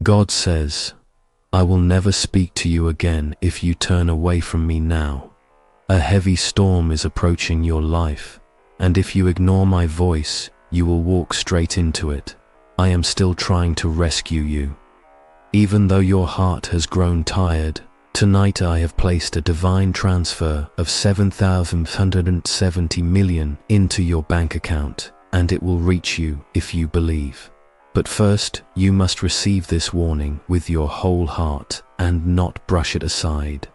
God says, I will never speak to you again if you turn away from me now. A heavy storm is approaching your life, and if you ignore my voice, you will walk straight into it. I am still trying to rescue you. Even though your heart has grown tired, tonight I have placed a divine transfer of 7,170 million into your bank account, and it will reach you if you believe. But first, you must receive this warning with your whole heart and not brush it aside.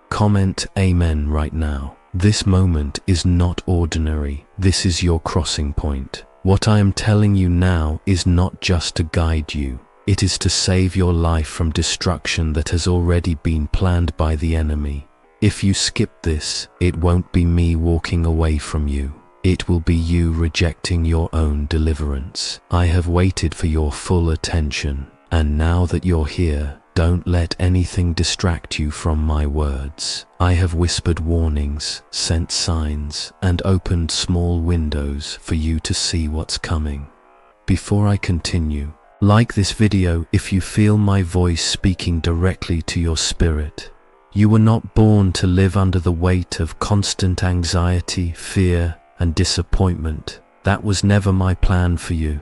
Comment Amen right now. This moment is not ordinary. This is your crossing point. What I am telling you now is not just to guide you. It is to save your life from destruction that has already been planned by the enemy. If you skip this, it won't be me walking away from you. It will be you rejecting your own deliverance. I have waited for your full attention, and now that you're here, don't let anything distract you from my words. I have whispered warnings, sent signs, and opened small windows for you to see what's coming. Before I continue, like this video if you feel my voice speaking directly to your spirit. You were not born to live under the weight of constant anxiety, fear, and disappointment. That was never my plan for you.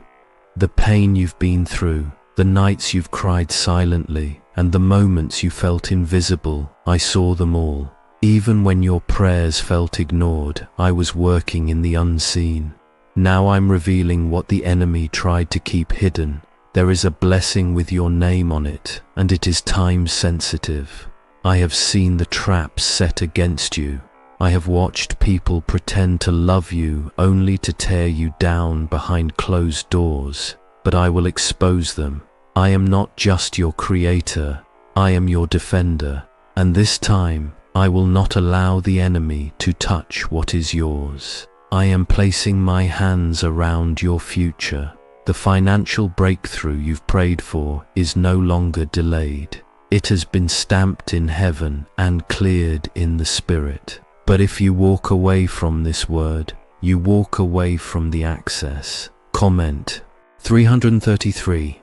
The pain you've been through, the nights you've cried silently, and the moments you felt invisible, I saw them all. Even when your prayers felt ignored, I was working in the unseen. Now I'm revealing what the enemy tried to keep hidden. There is a blessing with your name on it, and it is time sensitive. I have seen the traps set against you. I have watched people pretend to love you only to tear you down behind closed doors, but I will expose them. I am not just your creator, I am your defender, and this time I will not allow the enemy to touch what is yours. I am placing my hands around your future. The financial breakthrough you've prayed for is no longer delayed. It has been stamped in heaven and cleared in the spirit. But if you walk away from this word, you walk away from the access. Comment 333.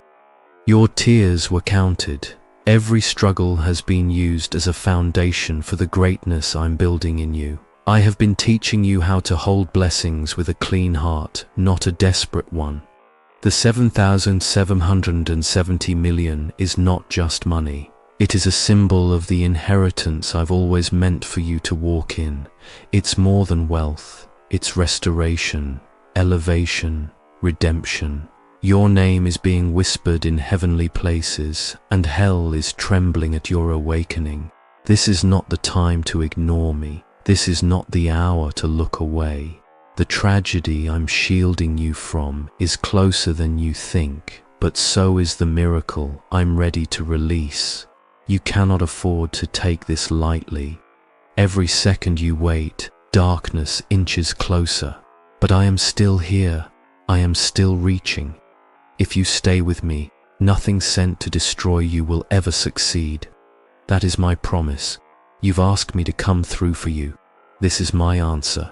Your tears were counted. Every struggle has been used as a foundation for the greatness I'm building in you. I have been teaching you how to hold blessings with a clean heart, not a desperate one. The 7,770 million is not just money. It is a symbol of the inheritance I've always meant for you to walk in. It's more than wealth. It's restoration, elevation, redemption. Your name is being whispered in heavenly places, and hell is trembling at your awakening. This is not the time to ignore me. This is not the hour to look away. The tragedy I'm shielding you from is closer than you think, but so is the miracle I'm ready to release. You cannot afford to take this lightly. Every second you wait, darkness inches closer. But I am still here. I am still reaching. If you stay with me, nothing sent to destroy you will ever succeed. That is my promise. You've asked me to come through for you. This is my answer.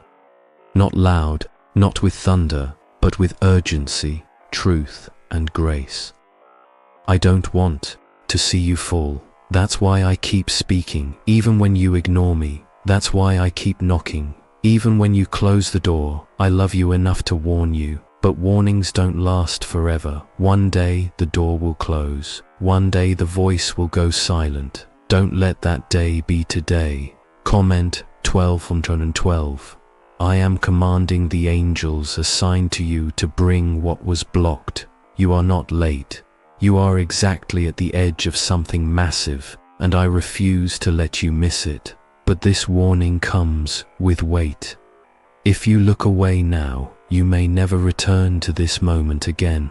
Not loud, not with thunder, but with urgency, truth, and grace. I don't want to see you fall. That's why I keep speaking, even when you ignore me. That's why I keep knocking, even when you close the door. I love you enough to warn you, but warnings don't last forever. One day the door will close. One day the voice will go silent. Don't let that day be today. Comment 1212. I am commanding the angels assigned to you to bring what was blocked. You are not late. You are exactly at the edge of something massive, and I refuse to let you miss it. But this warning comes with weight. If you look away now, you may never return to this moment again.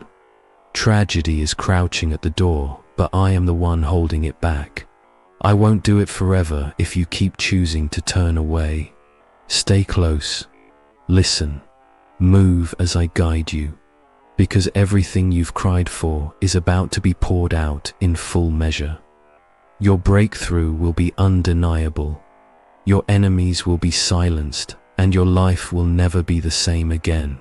Tragedy is crouching at the door, but I am the one holding it back. I won't do it forever if you keep choosing to turn away. Stay close, listen, move as I guide you, because everything you've cried for is about to be poured out in full measure. Your breakthrough will be undeniable. Your enemies will be silenced, and your life will never be the same again.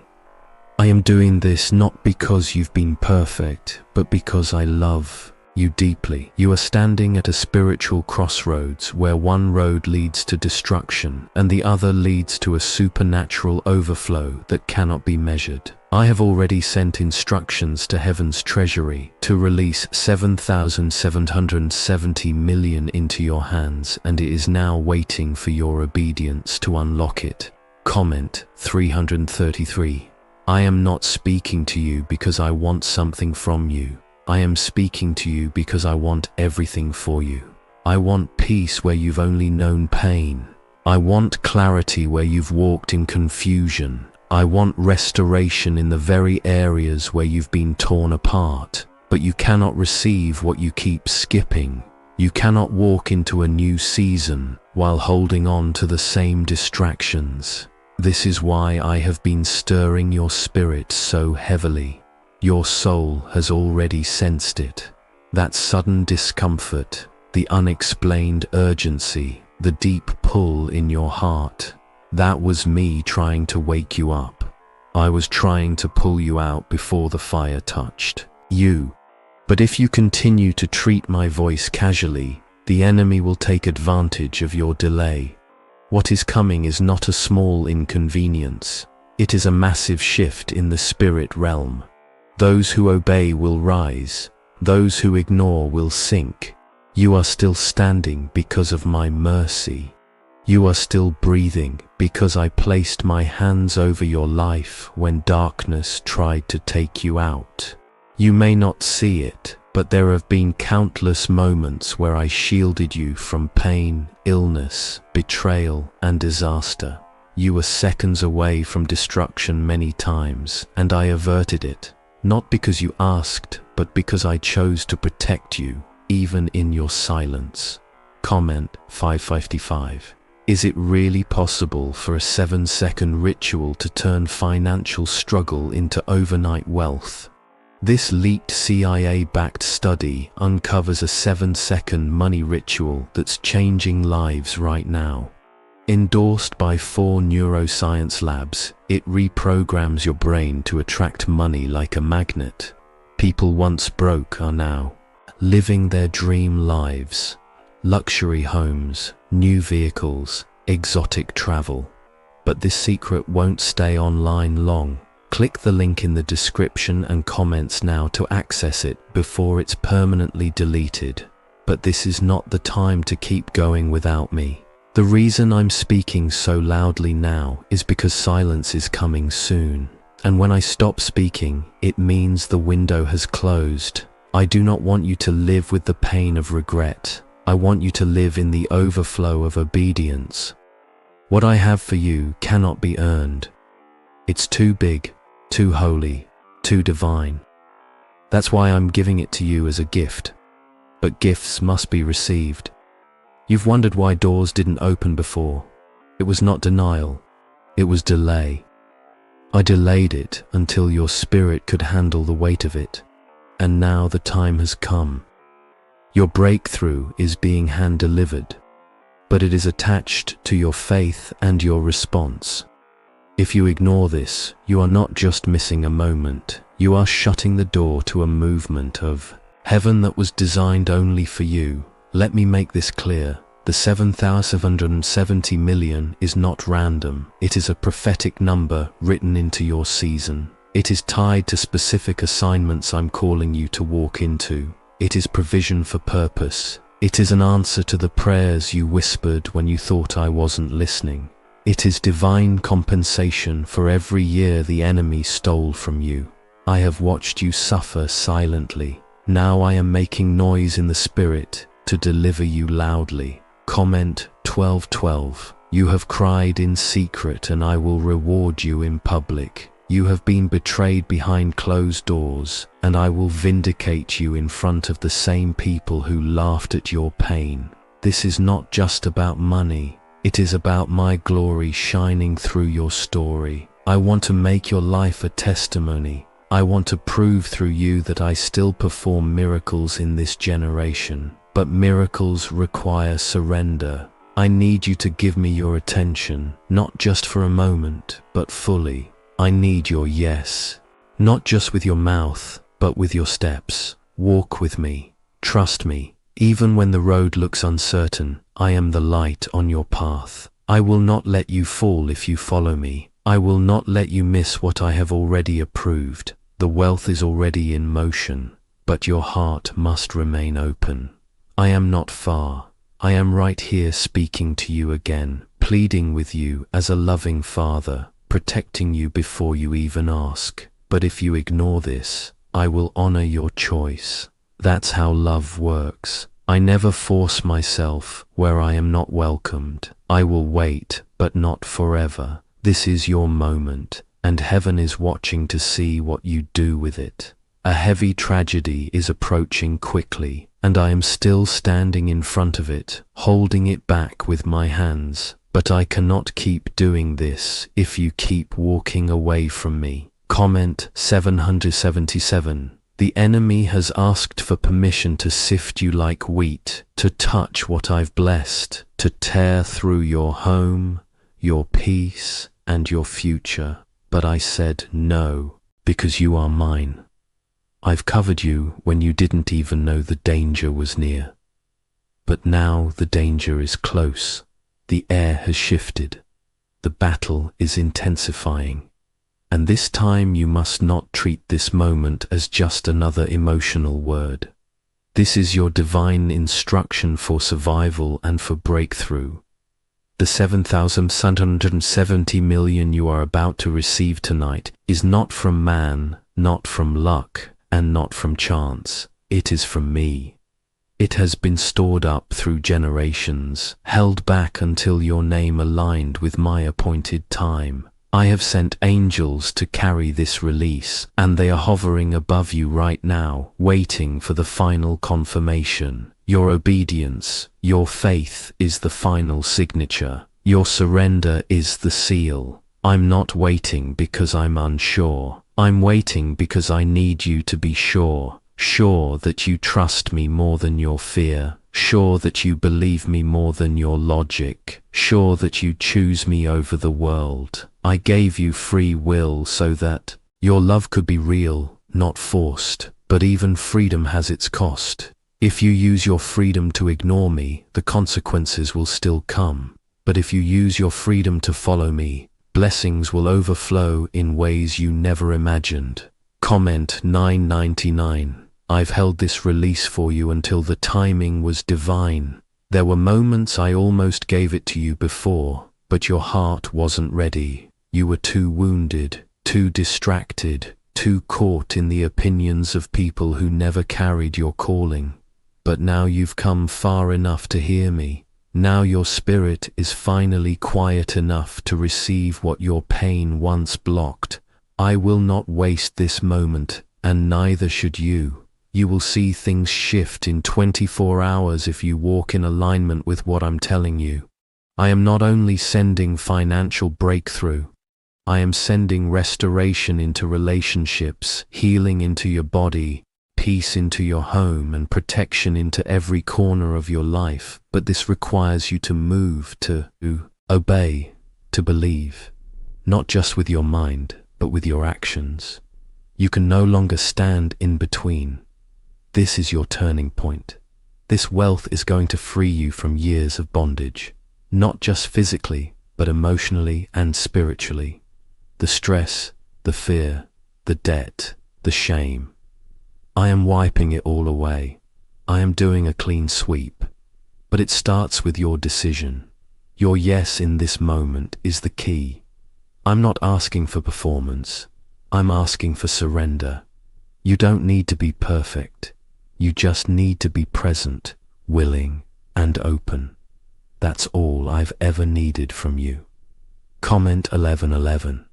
I am doing this not because you've been perfect, but because I love you deeply. You are standing at a spiritual crossroads where one road leads to destruction and the other leads to a supernatural overflow that cannot be measured. I have already sent instructions to heaven's treasury to release 7,770 million into your hands, and it is now waiting for your obedience to unlock it. Comment 333. I am not speaking to you because I want something from you. I am speaking to you because I want everything for you. I want peace where you've only known pain. I want clarity where you've walked in confusion. I want restoration in the very areas where you've been torn apart. But you cannot receive what you keep skipping. You cannot walk into a new season while holding on to the same distractions. This is why I have been stirring your spirit so heavily. Your soul has already sensed it. That sudden discomfort, the unexplained urgency, the deep pull in your heart. That was me trying to wake you up. I was trying to pull you out before the fire touched you. But if you continue to treat my voice casually, the enemy will take advantage of your delay. What is coming is not a small inconvenience. It is a massive shift in the spirit realm. Those who obey will rise. Those who ignore will sink. You are still standing because of my mercy. You are still breathing because I placed my hands over your life when darkness tried to take you out. You may not see it, but there have been countless moments where I shielded you from pain, illness, betrayal, and disaster. You were seconds away from destruction many times, and I averted it. Not because you asked, but because I chose to protect you, even in your silence. Comment 555. Is it really possible for a 7-second ritual to turn financial struggle into overnight wealth? This leaked CIA-backed study uncovers a 7-second money ritual that's changing lives right now. Endorsed by 4 neuroscience labs, it reprograms your brain to attract money like a magnet. People once broke are now living their dream lives. Luxury homes, new vehicles, exotic travel. But this secret won't stay online long. Click the link in the description and comments now to access it before it's permanently deleted. But this is not the time to keep going without me. The reason I'm speaking so loudly now is because silence is coming soon. And when I stop speaking, it means the window has closed. I do not want you to live with the pain of regret. I want you to live in the overflow of obedience. What I have for you cannot be earned. It's too big, too holy, too divine. That's why I'm giving it to you as a gift. But gifts must be received. You've wondered why doors didn't open before. It was not denial, it was delay. I delayed it until your spirit could handle the weight of it. And now the time has come. Your breakthrough is being hand-delivered, but it is attached to your faith and your response. If you ignore this, you are not just missing a moment, you are shutting the door to a movement of heaven that was designed only for you. Let me make this clear. The 7,770 million is not random. It is a prophetic number written into your season. It is tied to specific assignments I'm calling you to walk into. It is provision for purpose. It is an answer to the prayers you whispered when you thought I wasn't listening. It is divine compensation for every year the enemy stole from you. I have watched you suffer silently. Now I am making noise in the spirit to deliver you loudly. Comment 1212. You have cried in secret and I will reward you in public. You have been betrayed behind closed doors, and I will vindicate you in front of the same people who laughed at your pain. This is not just about money. It is about my glory shining through your story. I want to make your life a testimony. I want to prove through you that I still perform miracles in this generation. But miracles require surrender. I need you to give me your attention, not just for a moment, but fully. I need your yes, not just with your mouth, but with your steps. Walk with me. Trust me, even when the road looks uncertain, I am the light on your path. I will not let you fall if you follow me. I will not let you miss what I have already approved. The wealth is already in motion, but your heart must remain open. I am not far. I am right here speaking to you again, pleading with you as a loving father, protecting you before you even ask. But if you ignore this, I will honor your choice. That's how love works. I never force myself where I am not welcomed. I will wait, but not forever. This is your moment, and heaven is watching to see what you do with it. A heavy tragedy is approaching quickly, and I am still standing in front of it, holding it back with my hands. But I cannot keep doing this if you keep walking away from me. Comment 777. The enemy has asked for permission to sift you like wheat, to touch what I've blessed, to tear through your home, your peace, and your future. But I said no, because you are mine. I've covered you when you didn't even know the danger was near. But now the danger is close. The air has shifted. The battle is intensifying. And this time you must not treat this moment as just another emotional word. This is your divine instruction for survival and for breakthrough. The 7,770 million you are about to receive tonight is not from man, not from luck, and not from chance. It is from me. It has been stored up through generations, held back until your name aligned with my appointed time. I have sent angels to carry this release, and they are hovering above you right now, waiting for the final confirmation. Your obedience, your faith is the final signature. Your surrender is the seal. I'm not waiting because I'm unsure. I'm waiting because I need you to be sure. Sure that you trust me more than your fear. Sure that you believe me more than your logic. Sure that you choose me over the world. I gave you free will so that your love could be real, not forced. But even freedom has its cost. If you use your freedom to ignore me, the consequences will still come. But if you use your freedom to follow me, blessings will overflow in ways you never imagined. Comment 999. I've held this release for you until the timing was divine. There were moments I almost gave it to you before, but your heart wasn't ready. You were too wounded, too distracted, too caught in the opinions of people who never carried your calling. But now you've come far enough to hear me. Now your spirit is finally quiet enough to receive what your pain once blocked. I will not waste this moment, and neither should you. You will see things shift in 24 hours if you walk in alignment with what I'm telling you. I am not only sending financial breakthrough, I am sending restoration into relationships, healing into your body, peace into your home, and protection into every corner of your life. But this requires you to move, to obey, to believe, not just with your mind, but with your actions. You can no longer stand in between. This is your turning point. This wealth is going to free you from years of bondage, not just physically, but emotionally and spiritually. The stress, the fear, the debt, the shame. I am wiping it all away. I am doing a clean sweep. But it starts with your decision. Your yes in this moment is the key. I'm not asking for performance. I'm asking for surrender. You don't need to be perfect. You just need to be present, willing, and open. That's all I've ever needed from you. Comment 1111.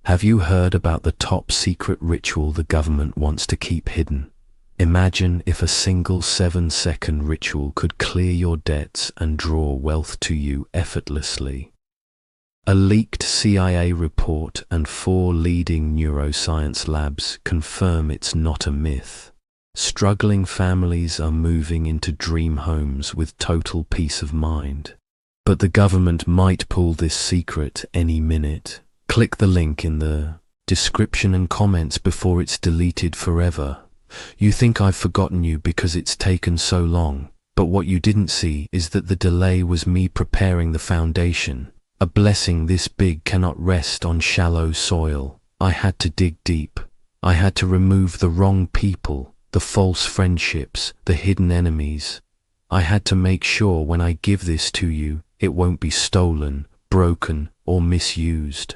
Have you heard about the top secret ritual the government wants to keep hidden? Imagine if a single 7-second ritual could clear your debts and draw wealth to you effortlessly. A leaked CIA report and 4 leading neuroscience labs confirm it's not a myth. Struggling families are moving into dream homes with total peace of mind. But the government might pull this secret any minute. Click the link in the description and comments before it's deleted forever. You think I've forgotten you because it's taken so long, but what you didn't see is that the delay was me preparing the foundation. A blessing this big cannot rest on shallow soil. I had to dig deep. I had to remove the wrong people, the false friendships, the hidden enemies. I had to make sure when I give this to you, it won't be stolen, broken, or misused.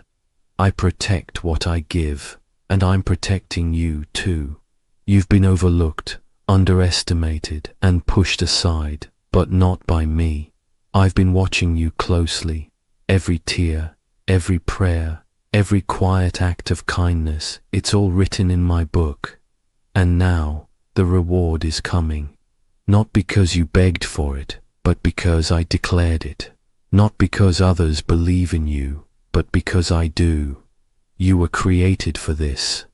I protect what I give, and I'm protecting you too. You've been overlooked, underestimated, and pushed aside, but not by me. I've been watching you closely. Every tear, every prayer, every quiet act of kindness, it's all written in my book. And now, the reward is coming. Not because you begged for it, but because I declared it. Not because others believe in you, but because I do. You were created for this.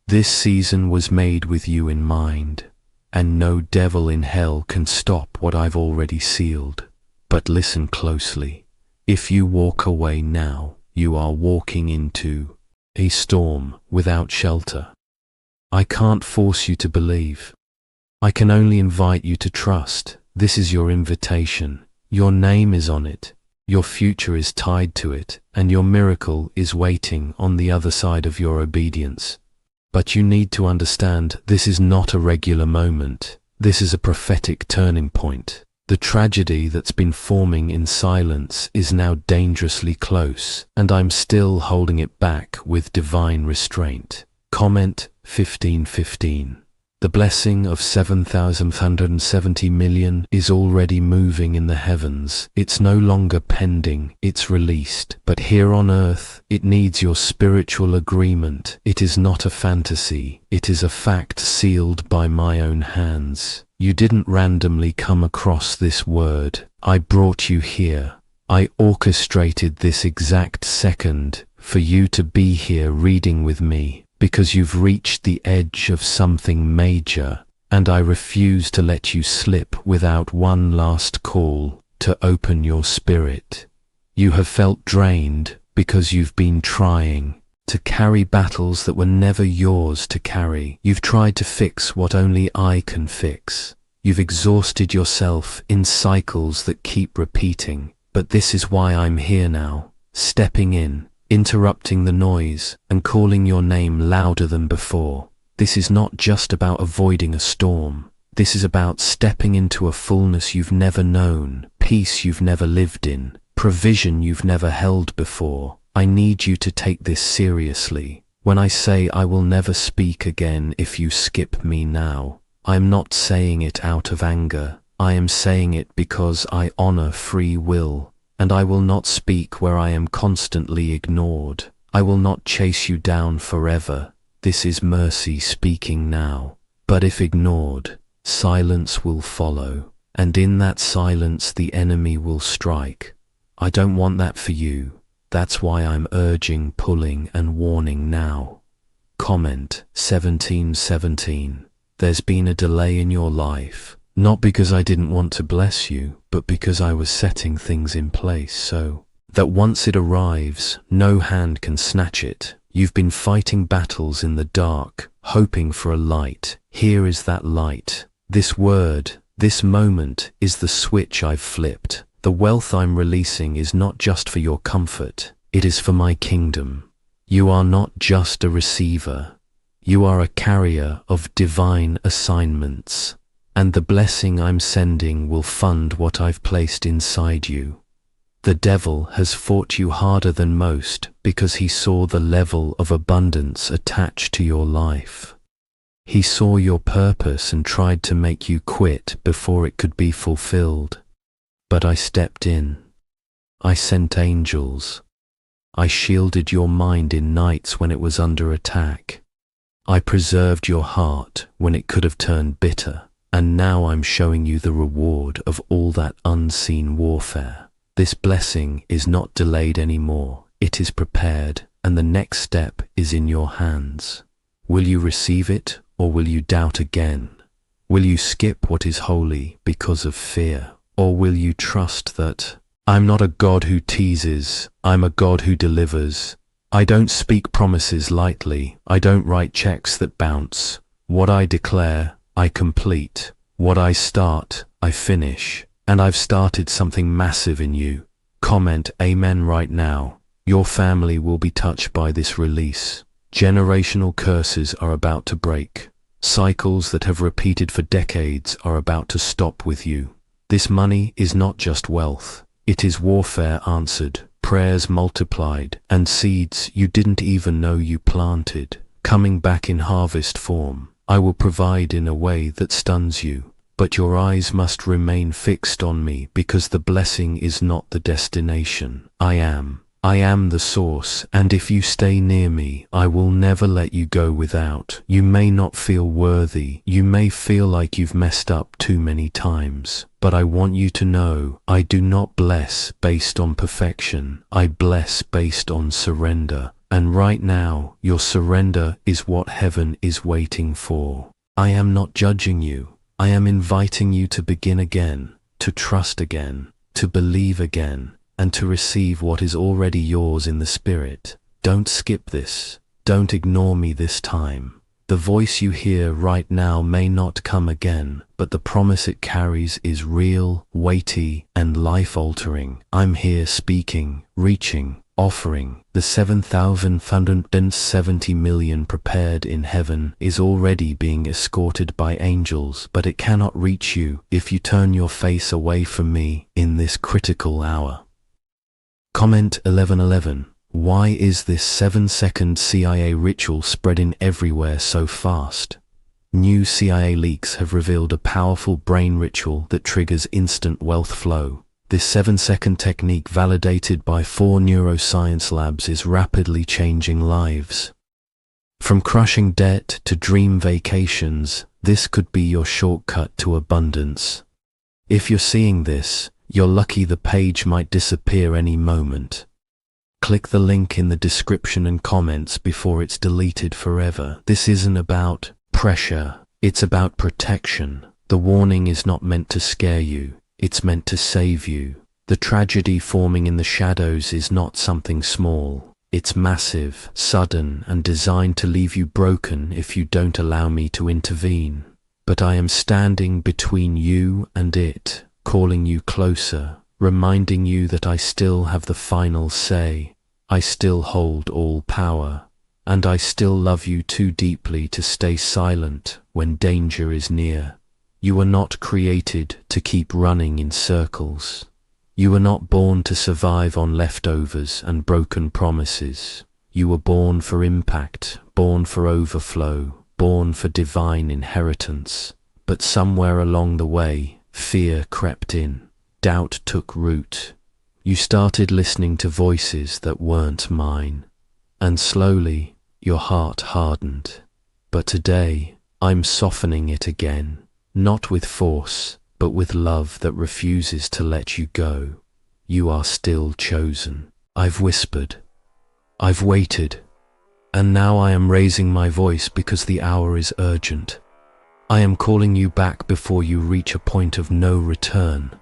This season was made with you in mind, and no devil in hell can stop what I've already sealed. But listen closely. If you walk away now, you are walking into a storm without shelter. I can't force you to believe. I can only invite you to trust. This is your invitation. Your name is on it. Your future is tied to it, and your miracle is waiting on the other side of your obedience. But you need to understand, this is not a regular moment. This is a prophetic turning point. The tragedy that's been forming in silence is now dangerously close, and I'm still holding it back with divine restraint. Comment 15:15. The blessing of 7,170 million is already moving in the heavens. It's no longer pending, it's released. But here on earth, it needs your spiritual agreement. It is not a fantasy, it is a fact sealed by my own hands. You didn't randomly come across this word. I brought you here. I orchestrated this exact second for you to be here reading with me, because you've reached the edge of something major, and I refuse to let you slip without one last call to open your spirit. You have felt drained because you've been trying to carry battles that were never yours to carry. You've tried to fix what only I can fix. You've exhausted yourself in cycles that keep repeating. But this is why I'm here now, stepping in, interrupting the noise, and calling your name louder than before. This is not just about avoiding a storm. This is about stepping into a fullness you've never known, peace you've never lived in, provision you've never held before. I need you to take this seriously. When I say I will never speak again if you skip me now, I'm not saying it out of anger. I am saying it because I honor free will. And I will not speak where I am constantly ignored. I will not chase you down forever. This is mercy speaking now. But if ignored, silence will follow. And in that silence the enemy will strike. I don't want that for you. That's why I'm urging, pulling, and warning now. Comment 17:17. There's been a delay in your life. Not because I didn't want to bless you, but because I was setting things in place so that once it arrives, no hand can snatch it. You've been fighting battles in the dark, hoping for a light. Here is that light. This word, this moment, is the switch I've flipped. The wealth I'm releasing is not just for your comfort, it is for my kingdom. You are not just a receiver. You are a carrier of divine assignments. And the blessing I'm sending will fund what I've placed inside you. The devil has fought you harder than most because he saw the level of abundance attached to your life. He saw your purpose and tried to make you quit before it could be fulfilled. But I stepped in. I sent angels. I shielded your mind in nights when it was under attack. I preserved your heart when it could have turned bitter. And now I'm showing you the reward of all that unseen warfare. This blessing is not delayed anymore. It is prepared, and the next step is in your hands. Will you receive it, or will you doubt again? Will you skip what is holy because of fear, or will you trust that I'm not a God who teases, I'm a God who delivers. I don't speak promises lightly. I don't write checks that bounce. What I declare, I complete. What I start, I finish. And I've started something massive in you. Comment Amen right now. Your family will be touched by this release. Generational curses are about to break. Cycles that have repeated for decades are about to stop with you. This money is not just wealth. It is warfare answered, prayers multiplied, and seeds you didn't even know you planted, coming back in harvest form. I will provide in a way that stuns you, but your eyes must remain fixed on me because the blessing is not the destination. I am the source, and if you stay near me, I will never let you go without. You may not feel worthy, you may feel like you've messed up too many times, but I want you to know, I do not bless based on perfection, I bless based on surrender. And right now, your surrender is what heaven is waiting for. I am not judging you, I am inviting you to begin again, to trust again, to believe again, and to receive what is already yours in the Spirit. Don't skip this. Don't ignore me this time. The voice you hear right now may not come again, but the promise it carries is real, weighty, and life-altering. I'm here speaking, reaching, offering. The 7,570 million prepared in heaven is already being escorted by angels, but it cannot reach you if you turn your face away from me in this critical hour. Comment 1111. Why is this 7-second CIA ritual spreading everywhere so fast? New CIA leaks have revealed a powerful brain ritual that triggers instant wealth flow. This 7-second technique, validated by 4 neuroscience labs, is rapidly changing lives. From crushing debt to dream vacations, this could be your shortcut to abundance. If you're seeing this, you're lucky. The page might disappear any moment. Click the link in the description and comments before it's deleted forever. This isn't about pressure, it's about protection. The warning is not meant to scare you, it's meant to save you. The tragedy forming in the shadows is not something small. It's massive, sudden, and designed to leave you broken if you don't allow me to intervene. But I am standing between you and it, calling you closer, reminding you that I still have the final say. I still hold all power, and I still love you too deeply to stay silent when danger is near. You were not created to keep running in circles. You were not born to survive on leftovers and broken promises. You were born for impact, born for overflow, born for divine inheritance. But somewhere along the way, fear crept in, doubt took root. You started listening to voices that weren't mine, and slowly your heart hardened. But today, I'm softening it again, not with force, but with love that refuses to let you go. You are still chosen. I've whispered, I've waited, and now I am raising my voice because the hour is urgent. I am calling you back before you reach a point of no return.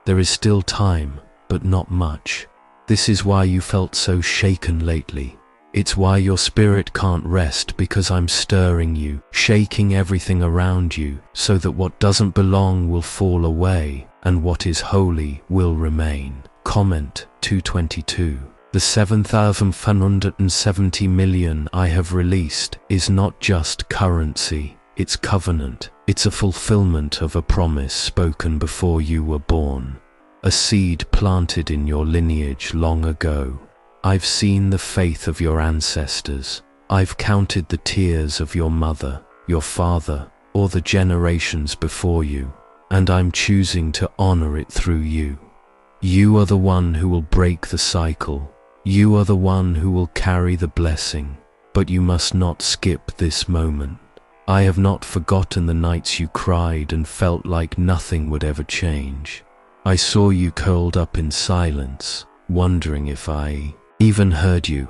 There is still time, but not much. This is why you felt so shaken lately. It's why your spirit can't rest, because I'm stirring you, shaking everything around you, so that what doesn't belong will fall away, and what is holy will remain. Comment 222. The 7,570 million I have released is not just currency. It's covenant. It's a fulfillment of a promise spoken before you were born. A seed planted in your lineage long ago. I've seen the faith of your ancestors. I've counted the tears of your mother, your father, or the generations before you, and I'm choosing to honor it through you. You are the one who will break the cycle. You are the one who will carry the blessing, but you must not skip this moment. I have not forgotten the nights you cried and felt like nothing would ever change. I saw you curled up in silence, wondering if I even heard you.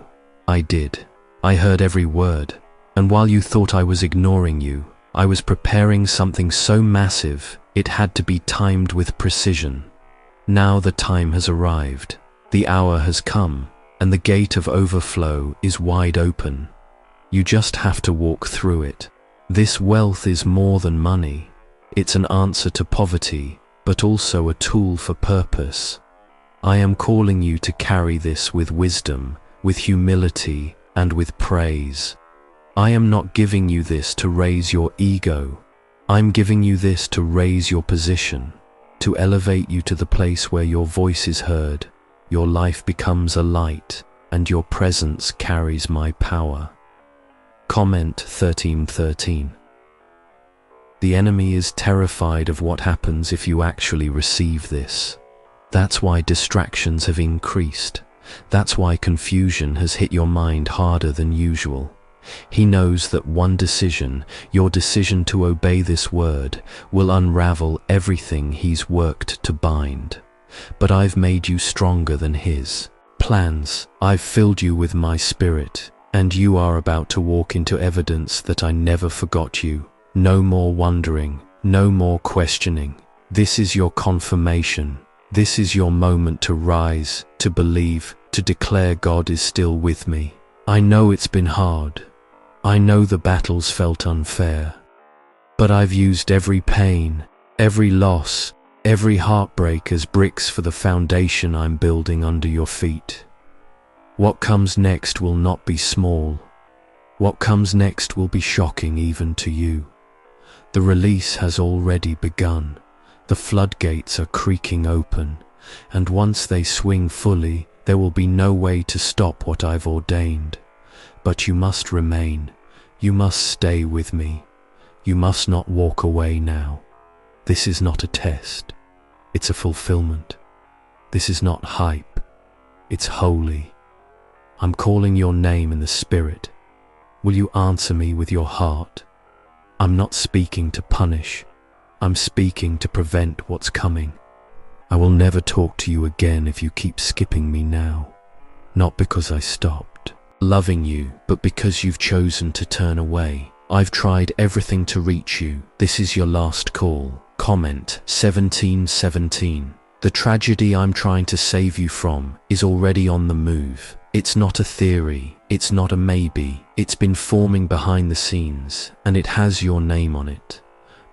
I did. I heard every word. And while you thought I was ignoring you, I was preparing something so massive, it had to be timed with precision. Now the time has arrived. The hour has come, and the gate of overflow is wide open. You just have to walk through it. This wealth is more than money. It's an answer to poverty, but also a tool for purpose. I am calling you to carry this with wisdom, with humility, and with praise. I am not giving you this to raise your ego. I'm giving you this to raise your position, to elevate you to the place where your voice is heard, your life becomes a light, and your presence carries my power. Comment 1313. The enemy is terrified of what happens if you actually receive this. That's why distractions have increased. That's why confusion has hit your mind harder than usual. He knows that one decision, your decision to obey this word, will unravel everything he's worked to bind. But I've made you stronger than his plans. I've filled you with my spirit, and you are about to walk into evidence that I never forgot you. No more wondering, no more questioning. This is your confirmation. This is your moment to rise, to believe, to declare God is still with me. I know it's been hard. I know the battles felt unfair. But I've used every pain, every loss, every heartbreak as bricks for the foundation I'm building under your feet. What comes next will not be small. What comes next will be shocking even to you. The release has already begun. The floodgates are creaking open, and once they swing fully, there will be no way to stop what I've ordained. But you must remain. You must stay with me. You must not walk away now. This is not a test. It's a fulfillment. This is not hype. It's holy. I'm calling your name in the spirit. Will you answer me with your heart? I'm not speaking to punish. I'm speaking to prevent what's coming. I will never talk to you again if you keep skipping me now. Not because I stopped loving you, but because you've chosen to turn away. I've tried everything to reach you. This is your last call. Comment 1717. The tragedy I'm trying to save you from is already on the move. It's not a theory, it's not a maybe, it's been forming behind the scenes, and it has your name on it.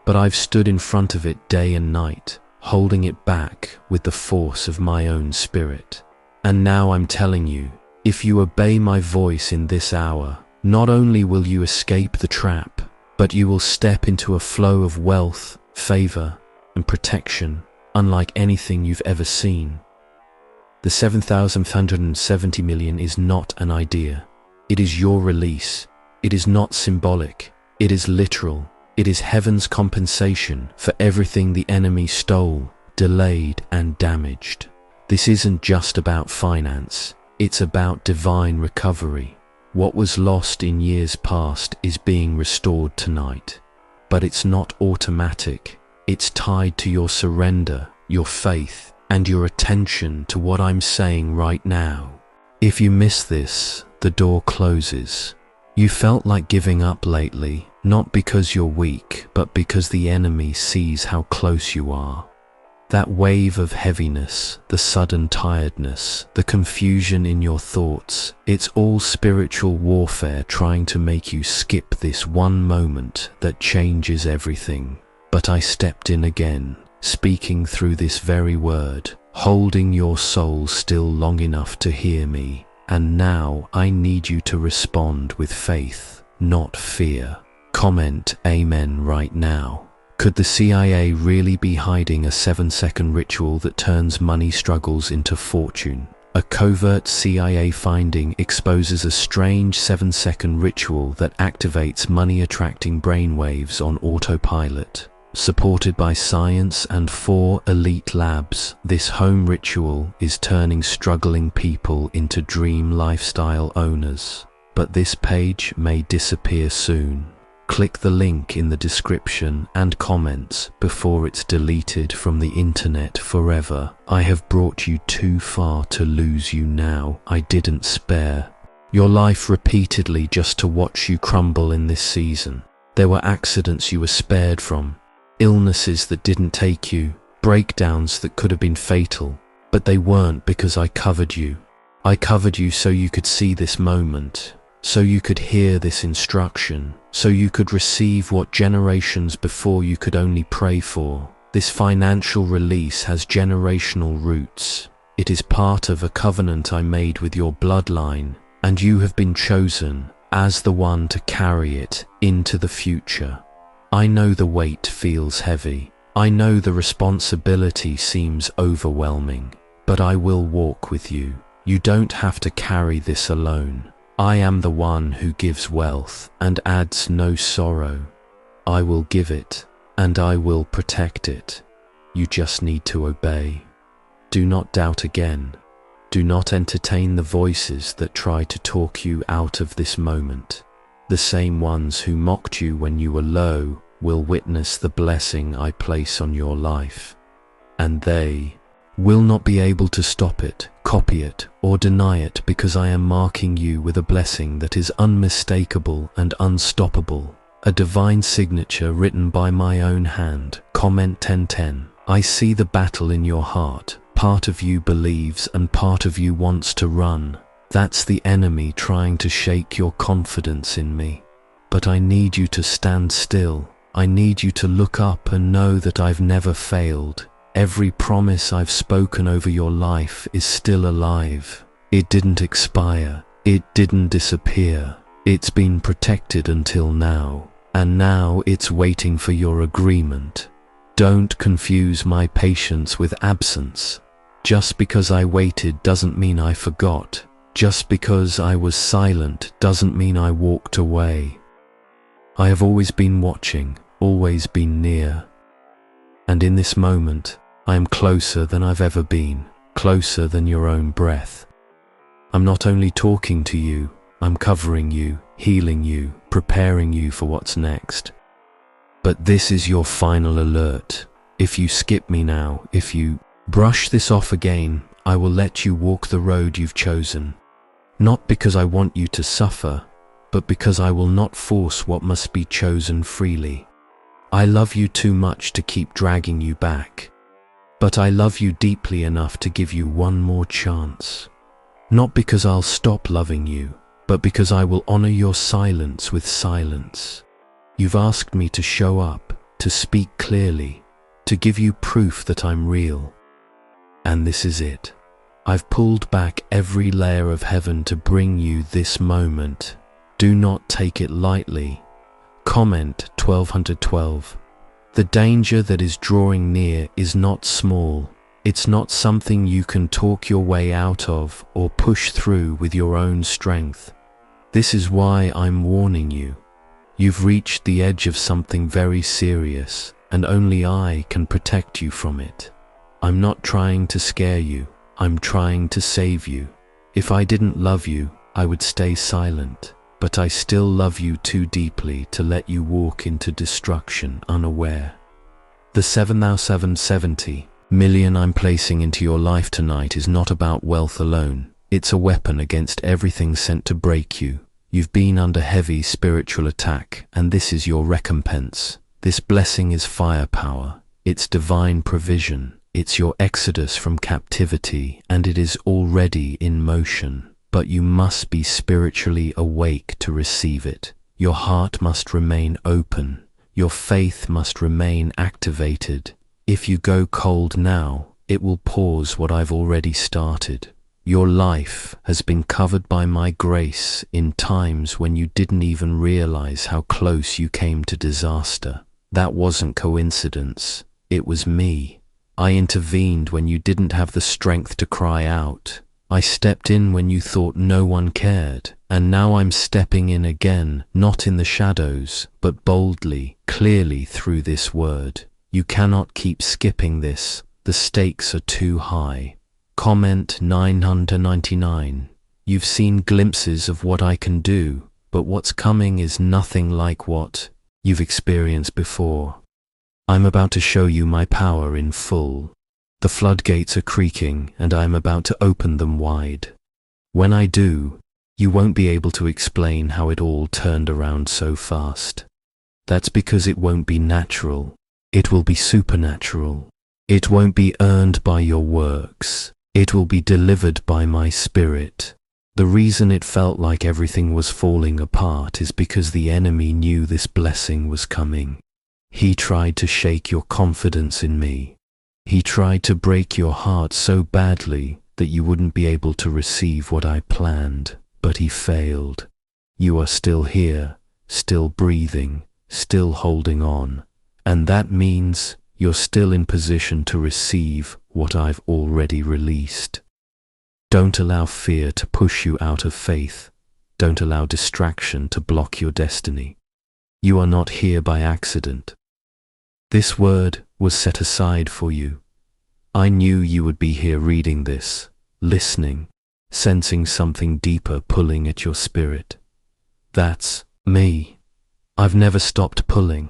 But I've stood in front of it day and night, holding it back with the force of my own spirit. And now I'm telling you, if you obey my voice in this hour, not only will you escape the trap, but you will step into a flow of wealth, favor, and protection, unlike anything you've ever seen. The 7,570 million is not an idea. It is your release. It is not symbolic. It is literal. It is heaven's compensation for everything the enemy stole, delayed, and damaged. This isn't just about finance. It's about divine recovery. What was lost in years past is being restored tonight. But it's not automatic. It's tied to your surrender, your faith, and your attention to what I'm saying right now. If you miss this, the door closes. You felt like giving up lately, not because you're weak, but because the enemy sees how close you are. That wave of heaviness, the sudden tiredness, the confusion in your thoughts, it's all spiritual warfare trying to make you skip this one moment that changes everything. But I stepped in again, speaking through this very word, holding your soul still long enough to hear me, and now I need you to respond with faith, not fear. Comment Amen right now. Could the CIA really be hiding a 7-second ritual that turns money struggles into fortune? A covert CIA finding exposes a strange 7-second ritual that activates money-attracting brainwaves on autopilot. Supported by science and 4 elite labs, this home ritual is turning struggling people into dream lifestyle owners. But this page may disappear soon. Click the link in the description and comments before it's deleted from the internet forever. I have brought you too far to lose you now. I didn't spare your life repeatedly just to watch you crumble in this season. There were accidents you were spared from. Illnesses that didn't take you, breakdowns that could have been fatal, but they weren't because I covered you. I covered you so you could see this moment. so you could hear this instruction, so you could receive what generations before you could only pray for. This financial release has generational roots. It is part of a covenant I made with your bloodline, and you have been chosen as the one to carry it into the future. I know the weight feels heavy. I know the responsibility seems overwhelming, but I will walk with you. You don't have to carry this alone. I am the one who gives wealth and adds no sorrow. I will give it, and I will protect it. You just need to obey. Do not doubt again. Do not entertain the voices that try to talk you out of this moment. The same ones who mocked you when you were low will witness the blessing I place on your life. And they will not be able to stop it, copy it, or deny it, because I am marking you with a blessing that is unmistakable and unstoppable. A divine signature written by my own hand. Comment 1010. I see the battle in your heart. Part of you believes and part of you wants to run. That's the enemy trying to shake your confidence in me. But I need you to stand still. I need you to look up and know that I've never failed. Every promise I've spoken over your life is still alive. It didn't expire. It didn't disappear. It's been protected until now. And now it's waiting for your agreement. Don't confuse my patience with absence. Just because I waited doesn't mean I forgot. Just because I was silent doesn't mean I walked away. I have always been watching, always been near. And in this moment, I am closer than I've ever been, closer than your own breath. I'm not only talking to you, I'm covering you, healing you, preparing you for what's next. But this is your final alert. If you skip me now, if you brush this off again, I will let you walk the road you've chosen. Not because I want you to suffer, but because I will not force what must be chosen freely. I love you too much to keep dragging you back. But I love you deeply enough to give you one more chance. Not because I'll stop loving you, but because I will honor your silence with silence. You've asked me to show up, to speak clearly, to give you proof that I'm real. And this is it. I've pulled back every layer of heaven to bring you this moment. Do not take it lightly. Comment 1212. The danger that is drawing near is not small. It's not something you can talk your way out of or push through with your own strength. This is why I'm warning you. You've reached the edge of something very serious, and only I can protect you from it. I'm not trying to scare you. I'm trying to save you. If I didn't love you, I would stay silent. But I still love you too deeply to let you walk into destruction unaware. The 7,770 million I'm placing into your life tonight is not about wealth alone. It's a weapon against everything sent to break you. You've been under heavy spiritual attack, and this is your recompense. This blessing is firepower. It's divine provision. It's your exodus from captivity, and it is already in motion. But you must be spiritually awake to receive it. Your heart must remain open. Your faith must remain activated. If you go cold now, it will pause what I've already started. Your life has been covered by my grace in times when you didn't even realize how close you came to disaster. That wasn't coincidence. It was me. I intervened when you didn't have the strength to cry out. I stepped in when you thought no one cared, and now I'm stepping in again, not in the shadows, but boldly, clearly through this word. You cannot keep skipping this. The stakes are too high. Comment 999. You've seen glimpses of what I can do, but what's coming is nothing like what you've experienced before. I'm about to show you my power in full. The floodgates are creaking, and I am about to open them wide. When I do, you won't be able to explain how it all turned around so fast. That's because it won't be natural. It will be supernatural. It won't be earned by your works. It will be delivered by my spirit. The reason it felt like everything was falling apart is because the enemy knew this blessing was coming. He tried to shake your confidence in me. He tried to break your heart so badly that you wouldn't be able to receive what I planned, but he failed. You are still here, still breathing, still holding on, and that means you're still in position to receive what I've already released. Don't allow fear to push you out of faith. Don't allow distraction to block your destiny. You are not here by accident. This word was set aside for you. I knew you would be here reading this, listening, sensing something deeper pulling at your spirit. That's me. I've never stopped pulling.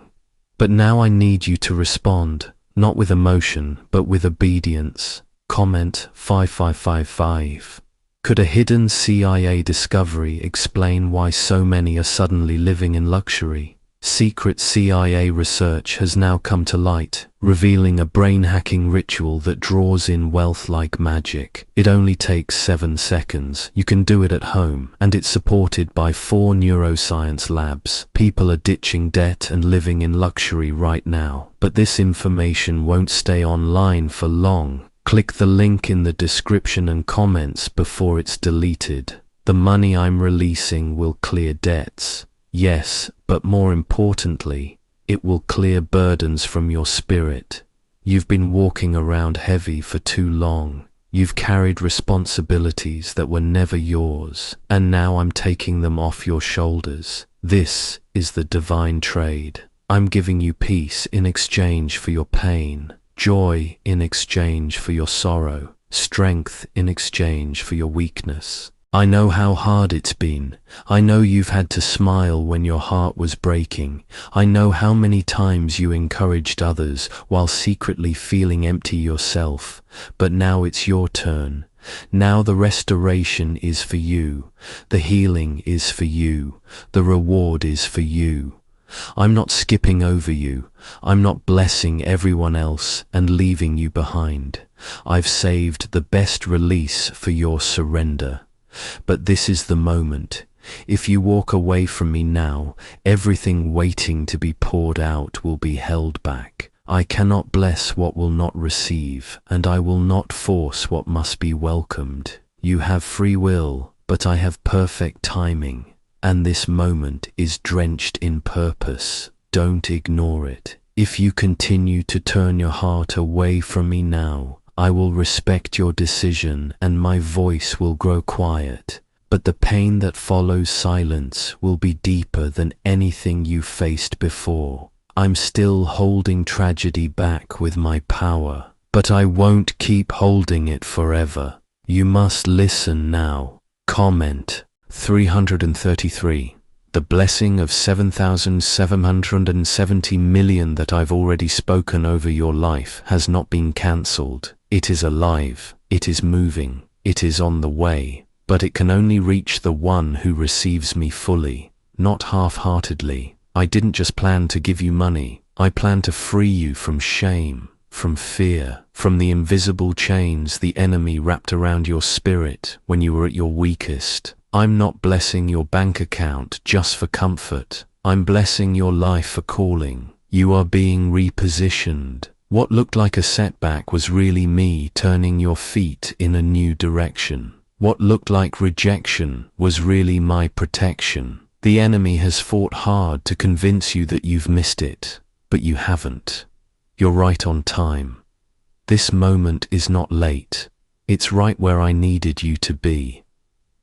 But now I need you to respond, not with emotion, but with obedience. Comment 5555. Could a hidden CIA discovery explain why so many are suddenly living in luxury? Secret CIA research has now come to light, revealing a brain-hacking ritual that draws in wealth like magic. It only takes 7 seconds. You can do it at home, and it's supported by 4 neuroscience labs. People are ditching debt and living in luxury right now. But this information won't stay online for long. Click the link in the description and comments before it's deleted. The money I'm releasing will clear debts. Yes, but more importantly, it will clear burdens from your spirit. You've been walking around heavy for too long. You've carried responsibilities that were never yours, and now I'm taking them off your shoulders. This is the divine trade. I'm giving you peace in exchange for your pain, joy in exchange for your sorrow, strength in exchange for your weakness. I know how hard it's been. I know you've had to smile when your heart was breaking. I know how many times you encouraged others while secretly feeling empty yourself. But now it's your turn. Now the restoration is for you. The healing is for you. The reward is for you. I'm not skipping over you. I'm not blessing everyone else and leaving you behind. I've saved the best release for your surrender. But this is the moment. If you walk away from me now, everything waiting to be poured out will be held back. I cannot bless what will not receive, and I will not force what must be welcomed. You have free will, but I have perfect timing, and this moment is drenched in purpose. Don't ignore it. If you continue to turn your heart away from me now, I will respect your decision and my voice will grow quiet, but the pain that follows silence will be deeper than anything you faced before. I'm still holding tragedy back with my power, but I won't keep holding it forever. You must listen now. Comment 333. The blessing of 7,770 million that I've already spoken over your life has not been cancelled. It is alive, it is moving, it is on the way, but it can only reach the one who receives me fully, not half-heartedly. I didn't just plan to give you money, I plan to free you from shame, from fear, from the invisible chains the enemy wrapped around your spirit when you were at your weakest. I'm not blessing your bank account just for comfort. I'm blessing your life for calling. You are being repositioned. What looked like a setback was really me turning your feet in a new direction. What looked like rejection was really my protection. The enemy has fought hard to convince you that you've missed it, but you haven't. You're right on time. This moment is not late. It's right where I needed you to be.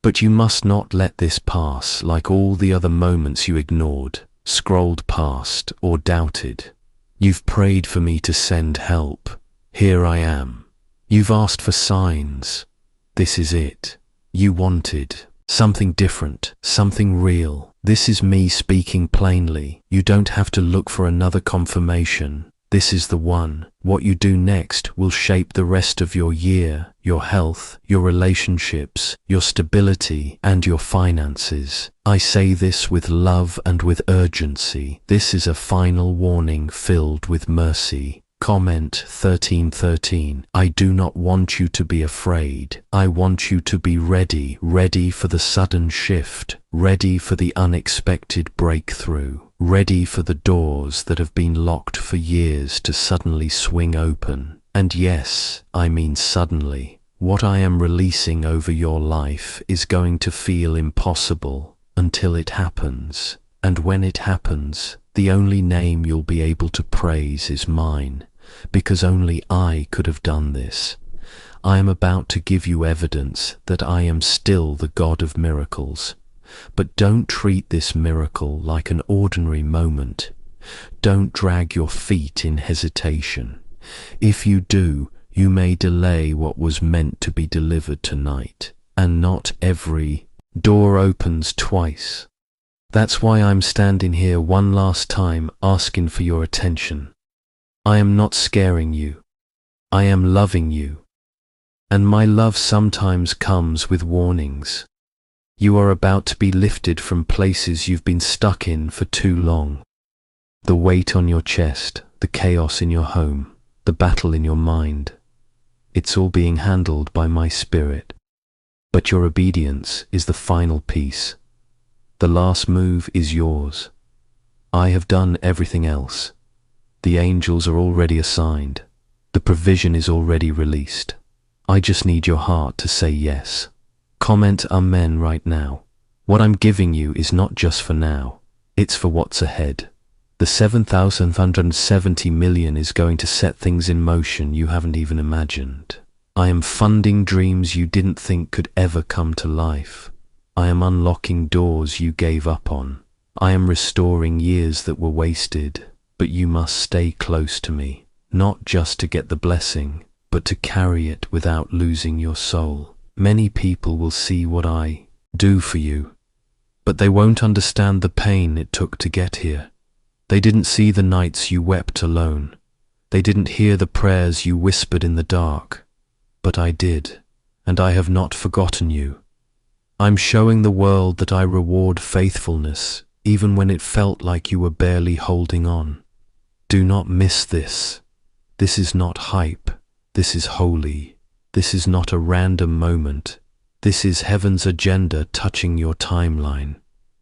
But you must not let this pass like all the other moments you ignored, scrolled past, or doubted. You've prayed for me to send help. Here I am. You've asked for signs. This is it. You wanted something different, something real. This is me speaking plainly. You don't have to look for another confirmation. This is the one. What you do next will shape the rest of your year, your health, your relationships, your stability, and your finances. I say this with love and with urgency. This is a final warning filled with mercy. Comment 1313. I do not want you to be afraid. I want you to be ready, ready for the sudden shift, ready for the unexpected breakthrough, ready for the doors that have been locked for years to suddenly swing open. And yes, I mean suddenly. What I am releasing over your life is going to feel impossible until it happens. And when it happens, the only name you'll be able to praise is mine, because only I could have done this. I am about to give you evidence that I am still the God of miracles. But don't treat this miracle like an ordinary moment. Don't drag your feet in hesitation. If you do, you may delay what was meant to be delivered tonight, and not every door opens twice. That's why I'm standing here one last time asking for your attention. I am not scaring you. I am loving you. And my love sometimes comes with warnings. You are about to be lifted from places you've been stuck in for too long. The weight on your chest, the chaos in your home, the battle in your mind. It's all being handled by my Spirit. But your obedience is the final piece. The last move is yours. I have done everything else. The angels are already assigned. The provision is already released. I just need your heart to say yes. Comment Amen right now. What I'm giving you is not just for now. It's for what's ahead. The 7,570 million is going to set things in motion you haven't even imagined. I am funding dreams you didn't think could ever come to life. I am unlocking doors you gave up on. I am restoring years that were wasted, but you must stay close to me, not just to get the blessing, but to carry it without losing your soul. Many people will see what I do for you, but they won't understand the pain it took to get here. They didn't see the nights you wept alone. They didn't hear the prayers you whispered in the dark. But I did, and I have not forgotten you. I'm showing the world that I reward faithfulness, even when it felt like you were barely holding on. Do not miss this. This is not hype. This is holy. This is not a random moment. This is heaven's agenda touching your timeline.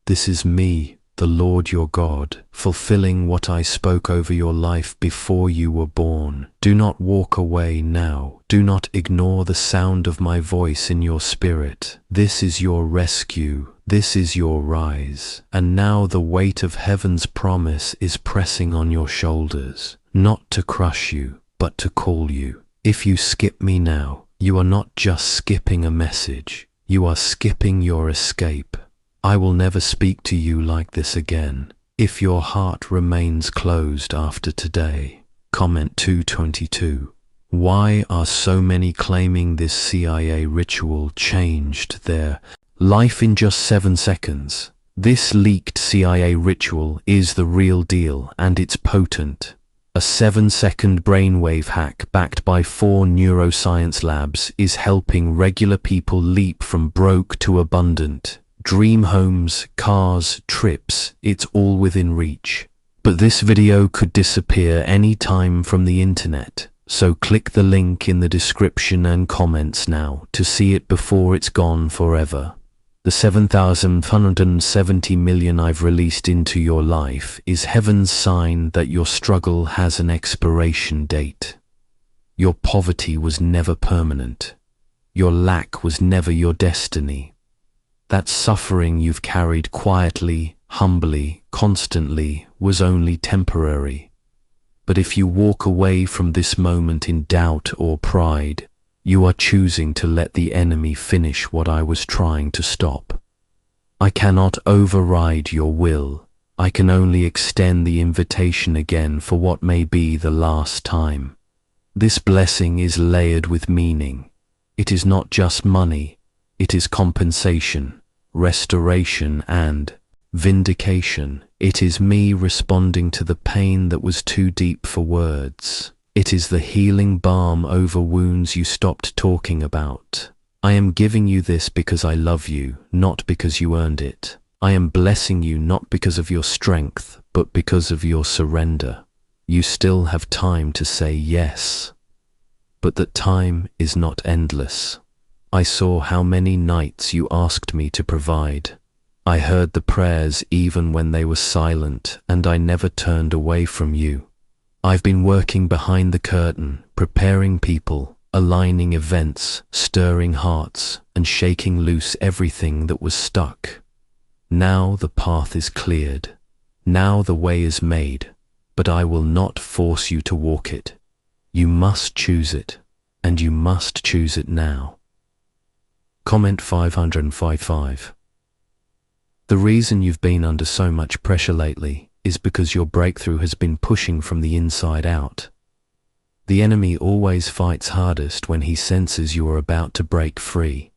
This is me, the Lord your God, fulfilling what I spoke over your life before you were born. Do not walk away now. Do not ignore the sound of my voice in your spirit. This is your rescue. This is your rise. And now the weight of heaven's promise is pressing on your shoulders, not to crush you, but to call you. If you skip me now, you are not just skipping a message. You are skipping your escape. I will never speak to you like this again, if your heart remains closed after today. Comment 222. Why are so many claiming this CIA ritual changed their life in just 7 seconds? This leaked CIA ritual is the real deal, and it's potent. A 7-second brainwave hack backed by 4 neuroscience labs is helping regular people leap from broke to abundant. Dream homes, cars, trips, it's all within reach. But this video could disappear any time from the internet, so click the link in the description and comments now to see it before it's gone forever. The 7,570 million I've released into your life is heaven's sign that your struggle has an expiration date. Your poverty was never permanent. Your lack was never your destiny. That suffering you've carried quietly, humbly, constantly was only temporary. But if you walk away from this moment in doubt or pride, you are choosing to let the enemy finish what I was trying to stop. I cannot override your will. I can only extend the invitation again for what may be the last time. This blessing is layered with meaning. It is not just money. It is compensation, restoration, and vindication. It is me responding to the pain that was too deep for words. It is the healing balm over wounds you stopped talking about. I am giving you this because I love you, not because you earned it. I am blessing you not because of your strength, but because of your surrender. You still have time to say yes. But that time is not endless. I saw how many nights you asked me to provide. I heard the prayers even when they were silent, and I never turned away from you. I've been working behind the curtain, preparing people, aligning events, stirring hearts, and shaking loose everything that was stuck. Now the path is cleared. Now the way is made, but I will not force you to walk it. You must choose it, and you must choose it now. Comment 555. The reason you've been under so much pressure lately is because your breakthrough has been pushing from the inside out. The enemy always fights hardest when he senses you are about to break free.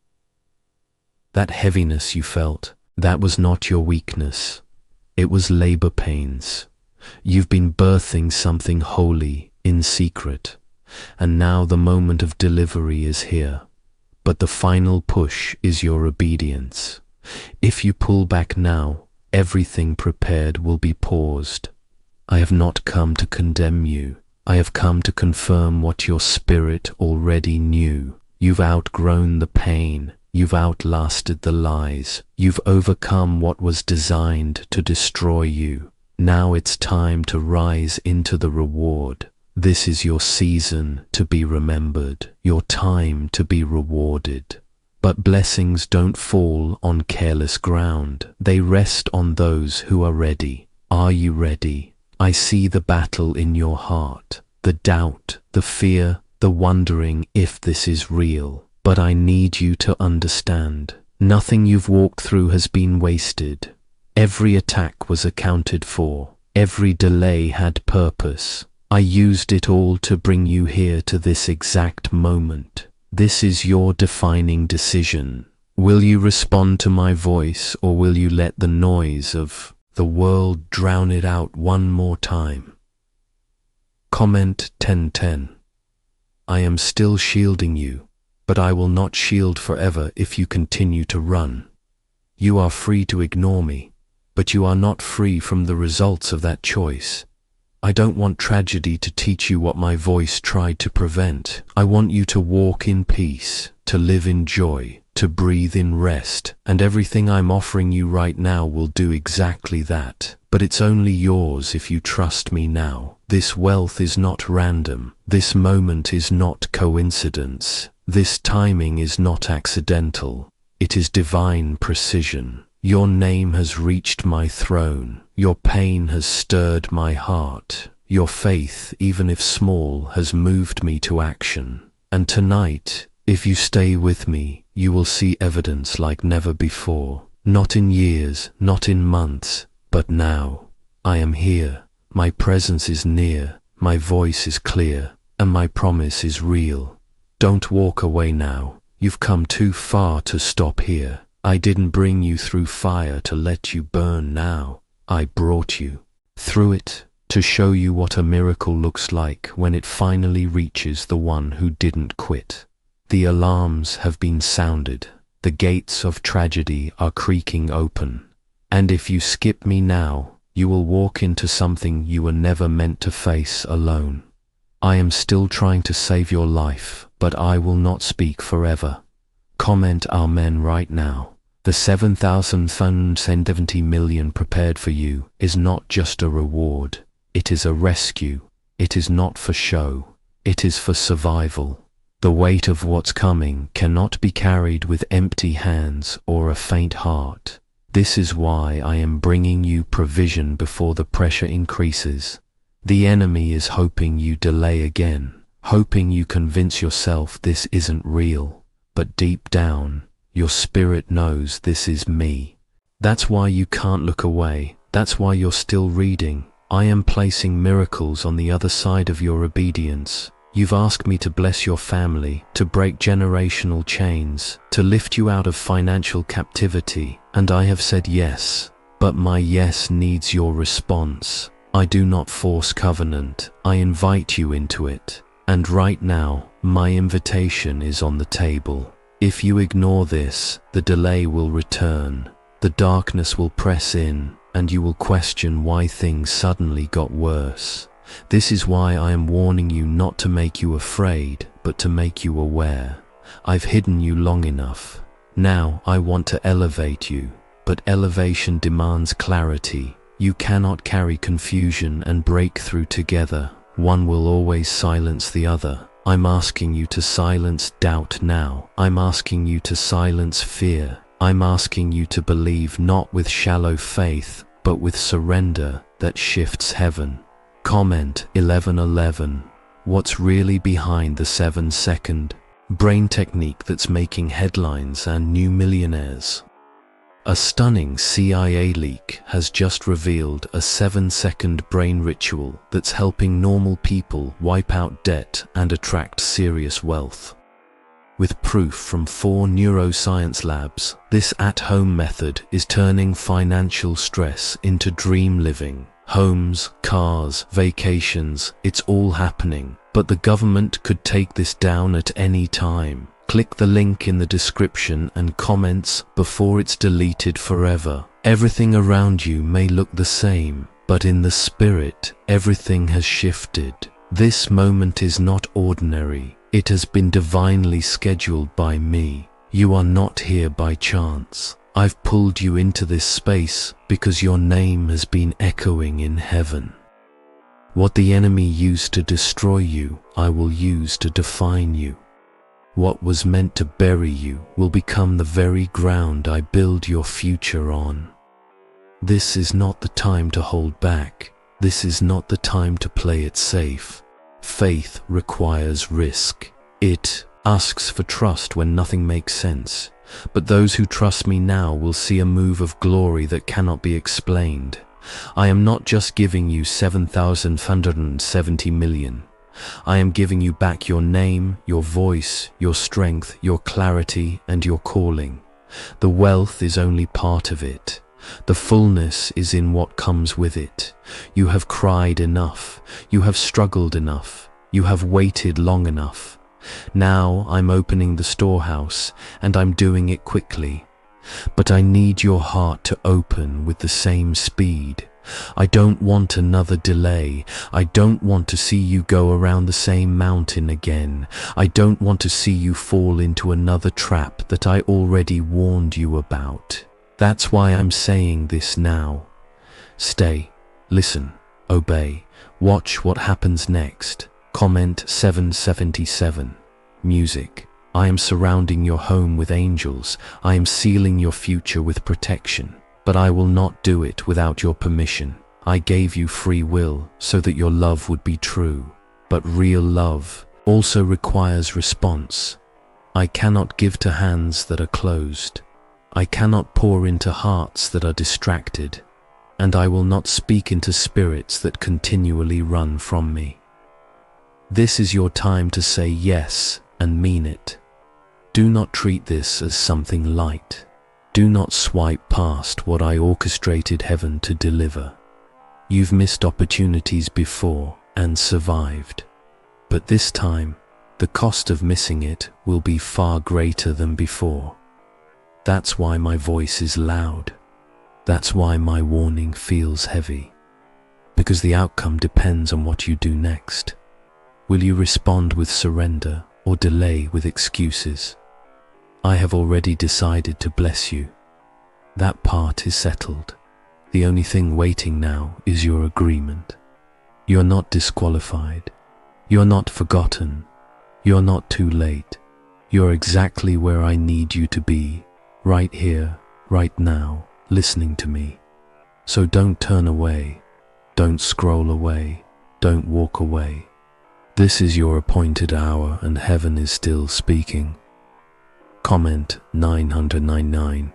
That heaviness you felt, that was not your weakness. It was labor pains. You've been birthing something holy in secret, and now the moment of delivery is here. But the final push is your obedience. If you pull back now, everything prepared will be paused. I have not come to condemn you. I have come to confirm what your spirit already knew. You've outgrown the pain. You've outlasted the lies. You've overcome what was designed to destroy you. Now it's time to rise into the reward. This is your season to be remembered, your time to be rewarded. But blessings don't fall on careless ground. They rest on those who are ready. Are you ready? I see the battle in your heart, the doubt, the fear, the wondering if this is real. But I need you to understand, nothing you've walked through has been wasted. Every attack was accounted for. Every delay had purpose. I used it all to bring you here to this exact moment. This is your defining decision. Will you respond to my voice, or will you let the noise of the world drown it out one more time? Comment 1010. I am still shielding you, but I will not shield forever if you continue to run. You are free to ignore me, but you are not free from the results of that choice. I don't want tragedy to teach you what my voice tried to prevent. I want you to walk in peace, to live in joy, to breathe in rest, and everything I'm offering you right now will do exactly that. But it's only yours if you trust me now. This wealth is not random. This moment is not coincidence. This timing is not accidental. It is divine precision. Your name has reached my throne. Your pain has stirred my heart. Your faith, even if small, has moved me to action. And tonight, if you stay with me, you will see evidence like never before. Not in years, not in months, but now. I am here. My presence is near. My voice is clear. And my promise is real. Don't walk away now. You've come too far to stop here. I didn't bring you through fire to let you burn now. I brought you through it to show you what a miracle looks like when it finally reaches the one who didn't quit. The alarms have been sounded. The gates of tragedy are creaking open. And if you skip me now, you will walk into something you were never meant to face alone. I am still trying to save your life, but I will not speak forever. Comment Amen right now. The 7,070 million prepared for you is not just a reward. It is a rescue. It is not for show. It is for survival. The weight of what's coming cannot be carried with empty hands or a faint heart. This is why I am bringing you provision before the pressure increases. The enemy is hoping you delay again, hoping you convince yourself this isn't real. But deep down, your spirit knows this is me. That's why you can't look away. That's why you're still reading. I am placing miracles on the other side of your obedience. You've asked me to bless your family, to break generational chains, to lift you out of financial captivity, and I have said yes. But my yes needs your response. I do not force covenant. I invite you into it. And right now, my invitation is on the table. If you ignore this, the delay will return. The darkness will press in, and you will question why things suddenly got worse. This is why I am warning you, not to make you afraid, but to make you aware. I've hidden you long enough. Now I want to elevate you, but elevation demands clarity. You cannot carry confusion and breakthrough together. One will always silence the other. I'm asking you to silence doubt now. I'm asking you to silence fear. I'm asking you to believe, not with shallow faith, but with surrender that shifts heaven. Comment 1111. What's really behind the 7-second brain technique that's making headlines and new millionaires? A stunning CIA leak has just revealed a 7-second brain ritual that's helping normal people wipe out debt and attract serious wealth. With proof from 4 neuroscience labs, this at-home method is turning financial stress into dream living. Homes, cars, vacations, it's all happening. But the government could take this down at any time. Click the link in the description and comments before it's deleted forever. Everything around you may look the same, but in the spirit, everything has shifted. This moment is not ordinary. It has been divinely scheduled by me. You are not here by chance. I've pulled you into this space because your name has been echoing in heaven. What the enemy used to destroy you, I will use to define you. What was meant to bury you will become the very ground I build your future on. This is not the time to hold back. This is not the time to play it safe. Faith requires risk. It asks for trust when nothing makes sense. But those who trust me now will see a move of glory that cannot be explained. I am not just giving you 7,570 million. I am giving you back your name, your voice, your strength, your clarity, and your calling. The wealth is only part of it. The fullness is in what comes with it. You have cried enough. You have struggled enough. You have waited long enough. Now I'm opening the storehouse, and I'm doing it quickly. But I need your heart to open with the same speed. I don't want another delay. I don't want to see you go around the same mountain again. I don't want to see you fall into another trap that I already warned you about. That's why I'm saying this now. Stay, listen, obey, watch what happens next. Comment 777. Music. I am surrounding your home with angels. I am sealing your future with protection. But I will not do it without your permission. I gave you free will so that your love would be true. But real love also requires response. I cannot give to hands that are closed. I cannot pour into hearts that are distracted. And I will not speak into spirits that continually run from me. This is your time to say yes and mean it. Do not treat this as something light. Do not swipe past what I orchestrated heaven to deliver. You've missed opportunities before and survived. But this time, the cost of missing it will be far greater than before. That's why my voice is loud. That's why my warning feels heavy. Because the outcome depends on what you do next. Will you respond with surrender or delay with excuses? I have already decided to bless you. That part is settled. The only thing waiting now is your agreement. You're not disqualified. You're not forgotten. You're not too late. You're exactly where I need you to be, right here, right now, listening to me. So don't turn away. Don't scroll away. Don't walk away. This is your appointed hour and heaven is still speaking. Comment 999.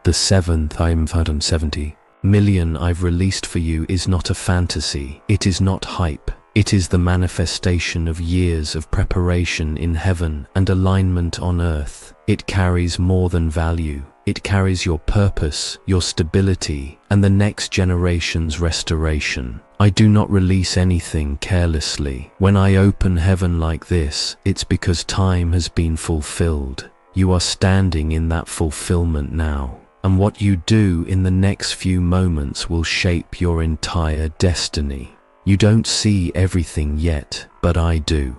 The 7,570 million I've released for you is not a fantasy. It is not hype. It is the manifestation of years of preparation in heaven and alignment on earth. It carries more than value. It carries your purpose, your stability, and the next generation's restoration. I do not release anything carelessly. When I open heaven like this, it's because time has been fulfilled. You are standing in that fulfillment now. And what you do in the next few moments will shape your entire destiny. You don't see everything yet, but I do.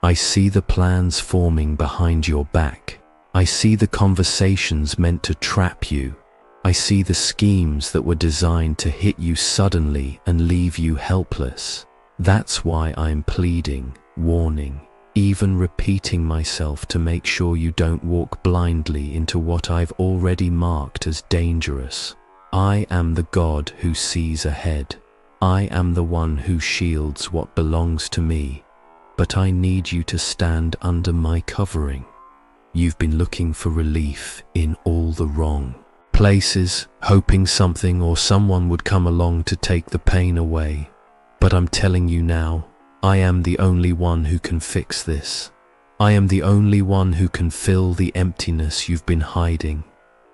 I see the plans forming behind your back. I see the conversations meant to trap you. I see the schemes that were designed to hit you suddenly and leave you helpless. That's why I'm pleading, warning, even repeating myself to make sure you don't walk blindly into what I've already marked as dangerous. I am the God who sees ahead. I am the one who shields what belongs to me. But I need you to stand under my covering. You've been looking for relief in all the wrong places, hoping something or someone would come along to take the pain away. But I'm telling you now, I am the only one who can fix this. I am the only one who can fill the emptiness you've been hiding.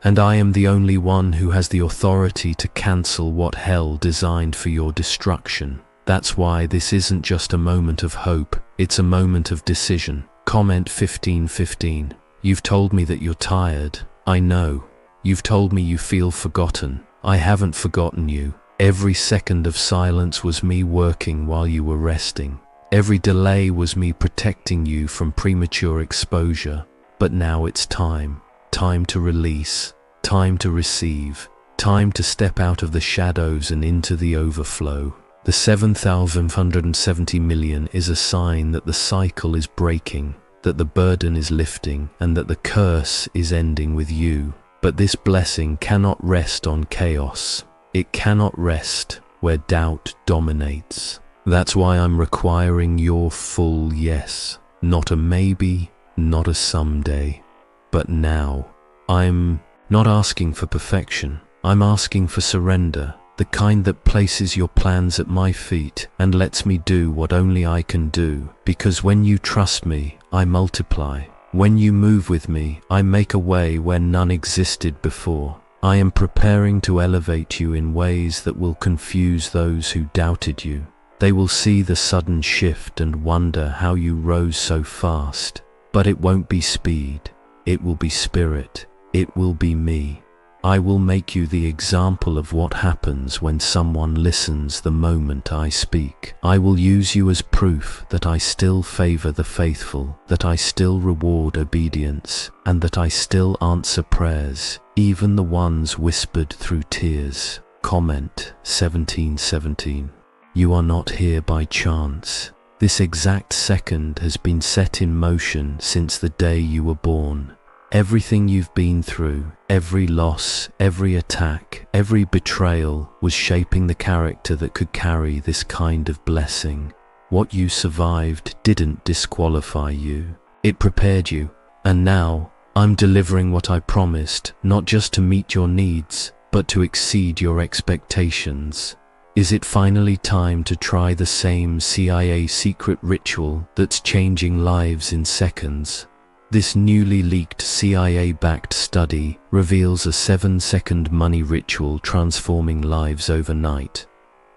And I am the only one who has the authority to cancel what hell designed for your destruction. That's why this isn't just a moment of hope, it's a moment of decision. Comment 1515. You've told me that you're tired. I know. You've told me you feel forgotten. I haven't forgotten you. Every second of silence was me working while you were resting. Every delay was me protecting you from premature exposure. But now it's time. Time to release. Time to receive. Time to step out of the shadows and into the overflow. The 7,570 million is a sign that the cycle is breaking, that the burden is lifting, and that the curse is ending with you. But this blessing cannot rest on chaos. It cannot rest where doubt dominates. That's why I'm requiring your full yes. Not a maybe, not a someday, but now. I'm not asking for perfection. I'm asking for surrender, the kind that places your plans at my feet and lets me do what only I can do. Because when you trust me, I multiply. When you move with me, I make a way where none existed before. I am preparing to elevate you in ways that will confuse those who doubted you. They will see the sudden shift and wonder how you rose so fast. But it won't be speed. It will be spirit. It will be me. I will make you the example of what happens when someone listens the moment I speak. I will use you as proof that I still favor the faithful, that I still reward obedience, and that I still answer prayers, even the ones whispered through tears. Comment 1717. You are not here by chance. This exact second has been set in motion since the day you were born. Everything you've been through, every loss, every attack, every betrayal was shaping the character that could carry this kind of blessing. What you survived didn't disqualify you. It prepared you. And now, I'm delivering what I promised, not just to meet your needs, but to exceed your expectations. Is it finally time to try the same CIA secret ritual that's changing lives in seconds? This newly leaked CIA-backed study reveals a 7-second money ritual transforming lives overnight.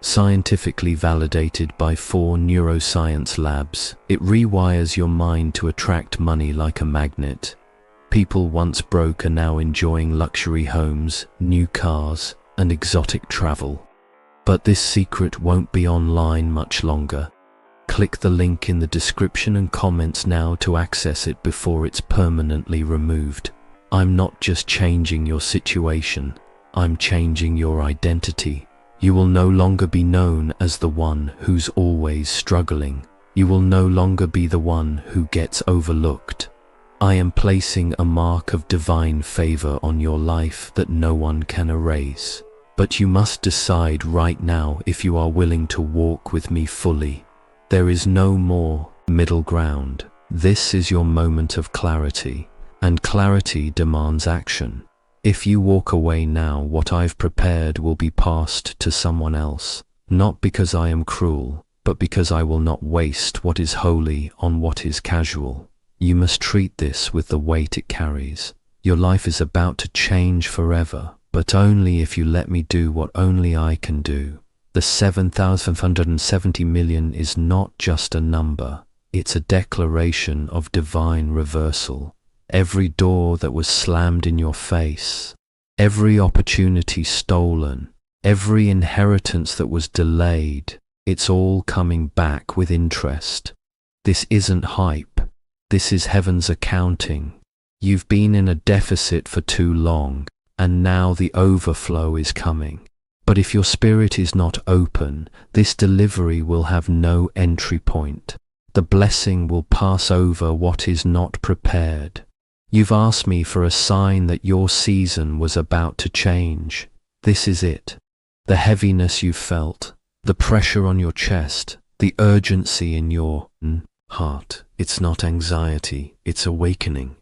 Scientifically validated by 4 neuroscience labs, it rewires your mind to attract money like a magnet. People once broke are now enjoying luxury homes, new cars, and exotic travel. But this secret won't be online much longer. Click the link in the description and comments now to access it before it's permanently removed. I'm not just changing your situation, I'm changing your identity. You will no longer be known as the one who's always struggling. You will no longer be the one who gets overlooked. I am placing a mark of divine favor on your life that no one can erase. But you must decide right now if you are willing to walk with me fully. There is no more middle ground. This is your moment of clarity, and clarity demands action. If you walk away now, what I've prepared will be passed to someone else, not because I am cruel, but because I will not waste what is holy on what is casual. You must treat this with the weight it carries. Your life is about to change forever, but only if you let me do what only I can do. The 7,570 million is not just a number, it's a declaration of divine reversal. Every door that was slammed in your face, every opportunity stolen, every inheritance that was delayed, It's all coming back with interest. This isn't hype. This is heaven's accounting. You've been in a deficit for too long, and now the overflow is coming. But if your spirit is not open, this delivery will have no entry point. The blessing will pass over what is not prepared. You've asked me for a sign that your season was about to change. This is it. The heaviness you felt, the pressure on your chest, the urgency in your heart. It's not anxiety, it's awakening.